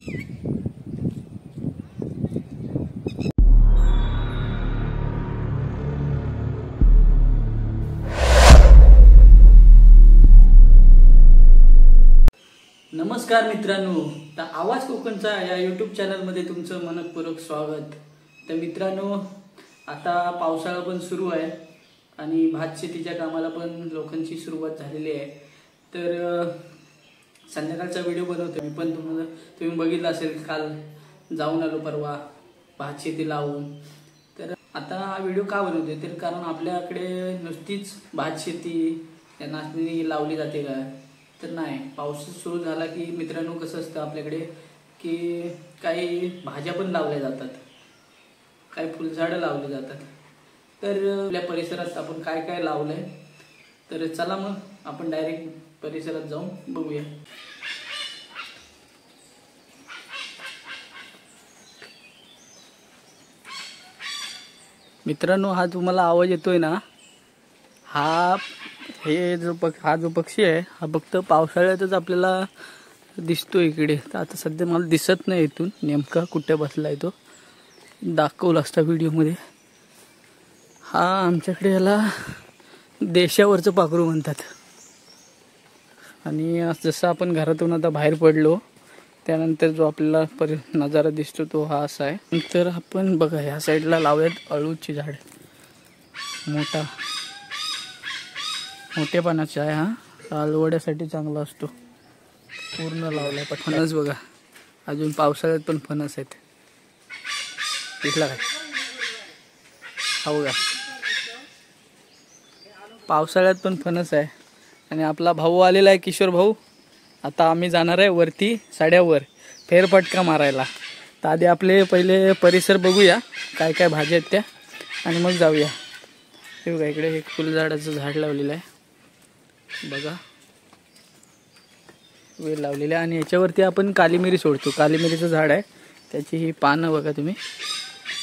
नमस्कार मित्रांनो, तर आवाज कोकणचा या यूट्यूब चॅनलमध्ये तुमचं मनपूर्वक स्वागत। तर मित्रांनो, आता पावसाळा पण सुरू आहे आणि भात शेतीच्या कामाला पण लोकांची सुरुवात झालेली आहे। तर संध्याकाळचा व्हिडिओ बनवतो मी, पण तुम्ही बघितला असेल, काल जाऊन आलो परवा भात शेती लावून। तर आता हा व्हिडिओ का बनवतोय तर कारण आपल्याकडे नुसतीच भात शेती या नाचणी लावली जाते का तर नाही, पाऊस सुरू झाला की मित्रांनो कसं असतं आपल्याकडे की काही भाज्या पण लावल्या जातात, काही फुलझाडं लावली जातात। तर आपल्या परिसरात आपण काय काय लावलंय तर चला मग आपण डायरेक्ट परिसरात जाऊन बघूया। मित्रांनो, हा तुम्हाला आवाज येतोय ना, हा जो पक्षी आहे हा फक्त पावसाळ्यातच आपल्याला दिसतो इकडे। तर आता सध्या मला दिसत नाही इथून नेमका कुठे बसलाय तो, दाखवला असता व्हिडिओमध्ये। हा आमच्याकडे याला देशावरचं पाखरू म्हणतात। आणि जसं आपण घरातून आता बाहेर पडलो त्यानंतर जो आपल्याला नजारा दिसतो तो हा असा आहे। नंतर आपण बघा ह्या साईडला लावूयात अळूची झाड, मोठ्या पानाचा आहे हा, आलवड्यासाठी चांगला असतो। पूर्ण लावलाय। फणस बघा, अजून पावसाळ्यात पण फणस आहेत, दिसला काय? हा बघा, पावसाळ्यात पण फणस आहे। आणि आपला भाऊ आलेला आहे, किशोर भाऊ। आता आम्ही जाणार आहे वरती साड्यावर फेरफटका मारायला। तर आधी आपले पहिले परिसर बघूया काय काय भाज्या आहेत त्या, आणि मग जाऊया। हे बघा, इकडे एक फुलझाडाचं झाड लावलेलं आहे बघा, वेल लावलेली आहे। आणि याच्यावरती आपण काली मिरी सोडतो, काली मिरीचं झाड आहे, त्याची ही पानं बघा तुम्ही।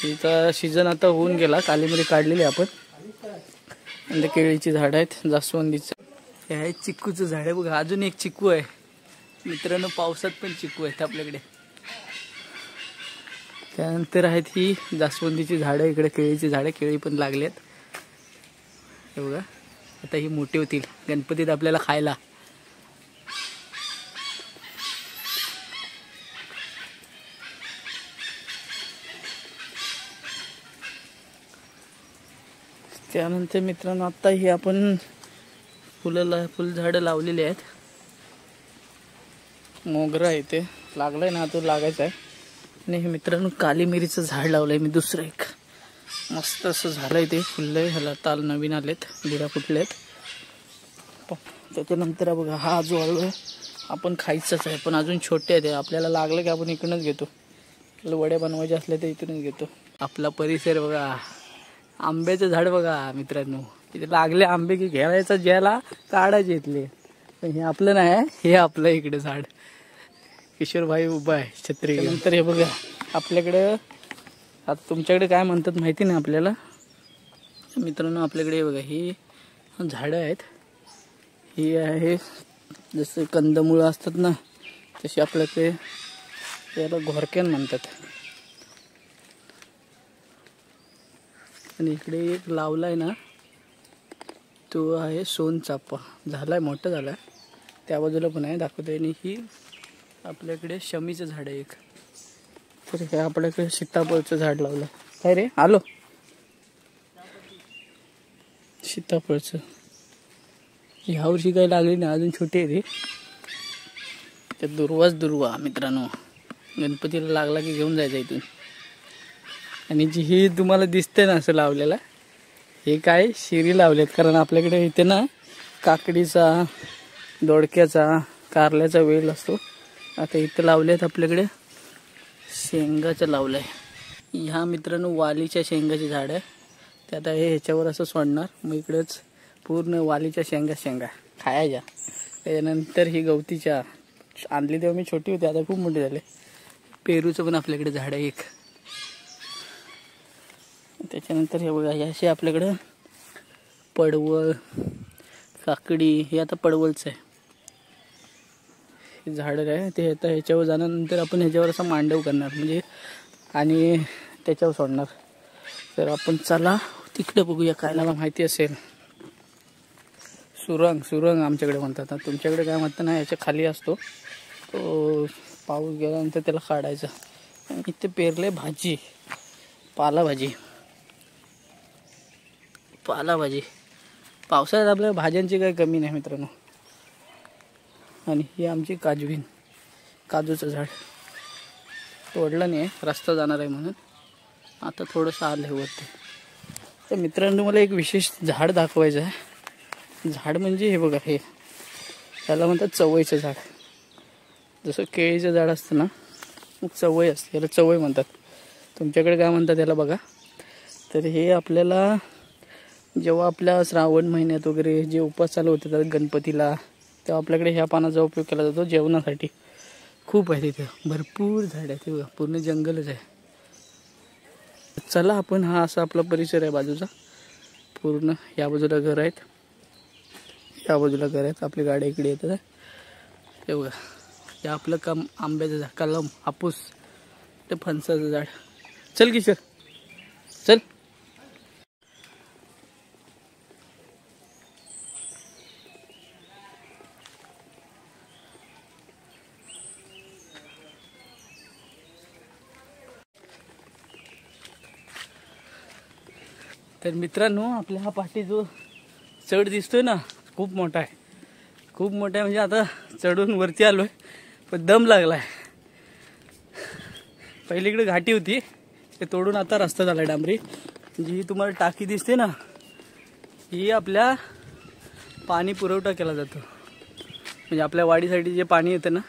हिचा सीझन आता होऊन गेला, काली मिरी काढलेली आपण। आणि केळीची झाड आहेत, जास्वंदीचं, हे आहे चिक्कूचं झाड आहे बघा, अजून एक चिक्कू आहे मित्रांनो, पावसात पण चिक्कू आहेत आपल्याकडे। त्यानंतर आहेत ही जास्वंदीची झाडं, इकडे केळीची झाडं, केळी पण लागली आहेत हे बघा। आता ही मोठी होतील गणपतीत आपल्याला खायला। त्यानंतर मित्रांनो, आता ही आपण फुलझाडं लावलेली आहेत। मोगरा आहे ते लागलाय ना, तो लागायचा आहे। आणि हे मित्रांनो काली मिरीचं झाड लावलंय मी, दुसरं एक मस्त असं झालंय, ते फुललंय, ह्याला ताल नवीन आलेत, बिडा फुटलेत। त्याच्यानंतर बघा हा जो आलो आपण खायचाच आहे, पण अजून छोटे आहे ते, आपल्याला लागलं की आपण इकडूनच घेतो, वड्या बनवायचे असले तर इथूनच घेतो। आपला परिसर बघा, आंब्याचं झाड बघा मित्रांनो, इथे लागले आंबे की घ्यायचा ज्याला काढायचे इथले, पण हे आपलं नाही, हे आपलं इकडे झाड। किशोर भाई उभा आहे छत्री। नंतर हे बघा आपल्याकडे, आता तुमच्याकडे काय म्हणतात माहिती नाही आपल्याला मित्रांनो, आपल्याकडे बघा ही झाडं आहेत, ही आहे जसं कंदमुळं असतात ना तशी आपल्याकडे त्याला घोरक्यान म्हणतात। आणि इकडे एक लावलाय ना, तो आहे सोनचाफा, झालाय मोठा झालाय, त्या बाजूला पण आहे दाखवतोय। आणि ही आपल्याकडे शमीचं झाड आहे एक, तर हे आपल्याकडे सीताफळचं झाड लावलं। काय रे आलो, सीताफळचं ह्या वर्षी काही लागली नाही, अजून छोटी आहे ती। त्यात दुर्वा मित्रांनो, गणपतीला लागला की घेऊन जायचं इथून। आणि जी ही तुम्हाला दिसते ना असं लावलेलं, हे काय शिरी लावलेत, कारण आपल्याकडे इथे ना काकडीचा, दोडक्याचा, कारल्याचा वेल असतो। आता इथं लावलेत आपल्याकडे शेंगाचं लावलंय। ह्या मित्रांनो वालीच्या शेंगाचे झाड आहे, ते आता हे ह्याच्यावर असं सोडणार, मग इकडेच पूर्ण वालीच्या शेंगा खायच्या। त्यानंतर ही गवतीच्या आणली तेव्हा मी छोटी होती, आता खूप मोठी झाले। पेरूचं पण आपल्याकडे झाड आहे एक। त्याच्यानंतर हे बघा, असे आपल्याकडे पडवळ, काकडी, हे आता पडवळचं आहे। झाड आहे ते आता ह्याच्यावर जाण्यानंतर आपण ह्याच्यावर असा मांडव करणार म्हणजे आणि त्याच्यावर सोडणार. तर आपण चला तिकडे बघूया काय मला माहिती असेल. सुरंग आमच्याकडे म्हणतात, तुमच्याकडे काय म्हणतात ना, याच्या खाली असतो तो. पाऊस गेल्यानंतर त्याला काढायचा. आणि इथे पेरले भाजी, पालाभाजी. पावसाळ्यात आपल्या भाज्यांची काही कमी नाही मित्रांनो. आणि ही आमची काजूचं झाड तोडलं नाही, रस्ता जाणार आहे म्हणून आता थोडंसं आलं आहे वरती. तर मित्रांनो मला एक विशेष झाड दाखवायचं आहे. झाड म्हणजे हे बघा, हे त्याला म्हणतात चवईचं झाड. जसं केळीचं झाड असतं ना, मग चवई असते, याला चवई म्हणतात. तुमच्याकडे काय म्हणतात याला बघा. तर हे आपल्याला जेव्हा आपल्या श्रावण महिन्यात वगैरे जे उपवास चालू होते गणपतीला, तेव्हा आपल्याकडे ह्या पानाचा उपयोग केला जातो जेवणासाठी. खूप आहे तिथे, भरपूर झाड आहे ते बघा, पूर्ण जंगलच आहे. चला आपण, हा असा आपला परिसर आहे बाजूचा पूर्ण. या बाजूला घर आहेत, या बाजूला घर आहेत. आपली गाड्या इकडे येतात. ते बघा, हे आपलं आंब्याचं झाड, कलम, हापूस, ते फणसाचं झाड. चल किशोर चल. तर मित्रांनो आपल्या हा पाठी जो चढ दिसतोय ना, खूप मोठा आहे. म्हणजे आता चढून वरती आलोय पण दम लागलाय. पहिलीकडे घाटी होती, ते तोडून आता रस्ता झाला डांबरी. जी तुम्हाला टाकी दिसते ना, ही आपल्या पाणी पुरवठा केला जातो. म्हणजे आपल्या वाडीसाठी जे पाणी येतं ना,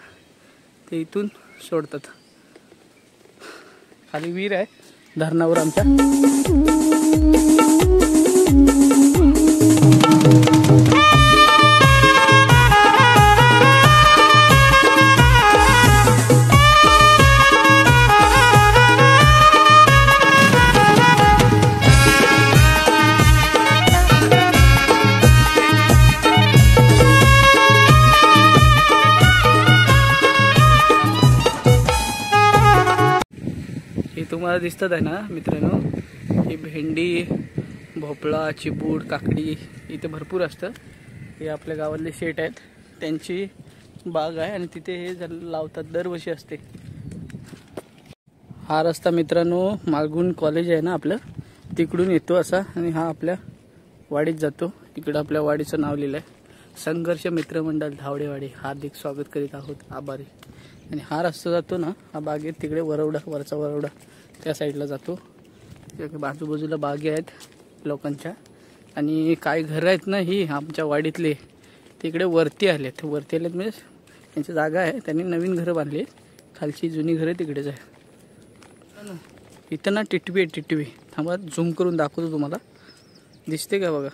ते इथून सोडतात. खाली विहीर आहे धरणावर आमच्या. तुम्हाला दिसतात आहे ना मित्रांनो, ही भेंडी, भोपळा, चिबूड, काकडी इथे भरपूर असतं. हे आपल्या गावातले शेट आहेत, त्यांची बाग आहे आणि तिथे हे लावतात, दरवर्षी असते. हा रस्ता मित्रांनो मालगुण कॉलेज आहे ना आपलं, तिकडून येतो असा आणि हा आपल्या वाडीत जातो. इकडं आपल्या वाडीचं नाव लिहिलं आहे, संघर्ष मित्रमंडळ धावडेवाडी. हार्दिक स्वागत करीत आहोत, आभारी. आणि हा रस्ता जातो ना, हा बागेत तिकडे वरवडा, वरचा वरवडा त्या साईडला जातो. बाजूबाजूला बागे आहेत लोकांच्या. आणि काय घरं आहेत ना ही आमच्या वाडीतले, तिकडे वरती आलेत म्हणजे त्यांची जागा आहे, त्यांनी नवीन घरं बांधली. खालची जुनी घरं तिकडेच आहे. इथं ना टिटवी आहे, टिटवी. थांबा झूम करून दाखवतो तुम्हाला, दिसते का बघा.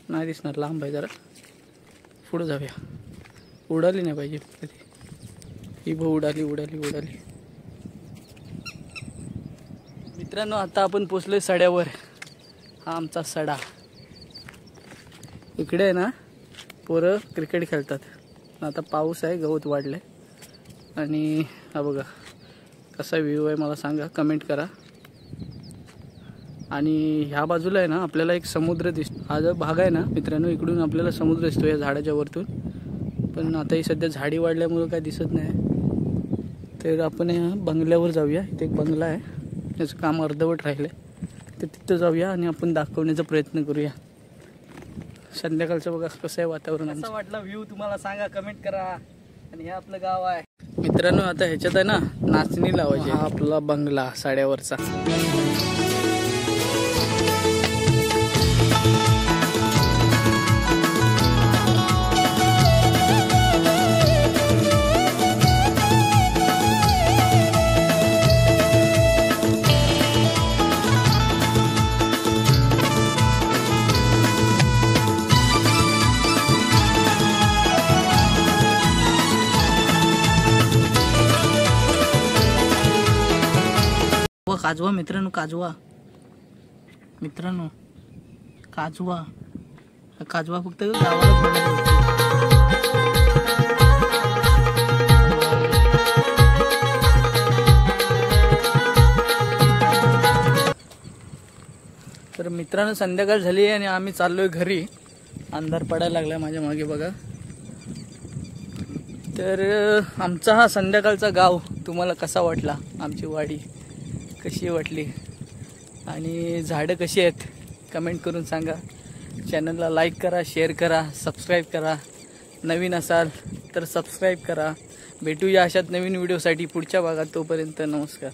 नाही दिसणार, लांब आहे जरा, पुढं जाऊया. उडाली नाही पाहिजे कधी. ही उडाली. मित्रांनो आता आपण पोचलोय सड्यावर. हा आमचा सडा. इकडे आहे ना पोरं क्रिकेट खेळतात. आता पाऊस आहे, गवत वाढलंय. आणि हा बघा कसा व्ह्यू आहे मला सांगा, कमेंट करा. आणि ह्या बाजूला आहे ना आपल्याला एक समुद्र दिसतो. हा जो भाग आहे ना मित्रांनो, इकडून आपल्याला समुद्र दिसतो या झाडाच्या वरतून. पण आता ही सध्या झाडी वाढल्यामुळं काय दिसत नाही. तर आपण या बंगल्यावर जाऊया. इथे एक बंगला आहे, त्याचं काम अर्धवट राहिलं आहे. तर तिथं जाऊया आणि आपण दाखवण्याचा प्रयत्न करूया. संध्याकाळचं बघा कसं आहे वातावरण. कसा वाटला व्ह्यू तुम्हाला सांगा, कमेंट करा. आणि हे आपलं गाव आहे मित्रांनो. आता ह्याच्यात आहे ना नाचणी लावायची. हा आपला बंगला साड्यावरचा. काजवा मित्रांनो, काजवा काजवा फक्त गावाला मित्रांनो संध्याकाळ झाली आहे आणि आम्ही चाललोय घरी. अंधार पडायला लागला माझ्या मागे बघा. तर आमचा हा संध्याकाळचा गाव तुम्हाला कसा वाटला, आमची वाडी कशी वाटली आणि झाडं कशी आहेत कमेंट करून सांगा. चॅनलला लाईक करा, शेअर करा, सबस्क्राईब करा. नवीन असाल तर सबस्क्राईब करा. भेटूया अशात नवीन व्हिडिओसाठी पुढच्या भागात. तोपर्यंत नमस्कार.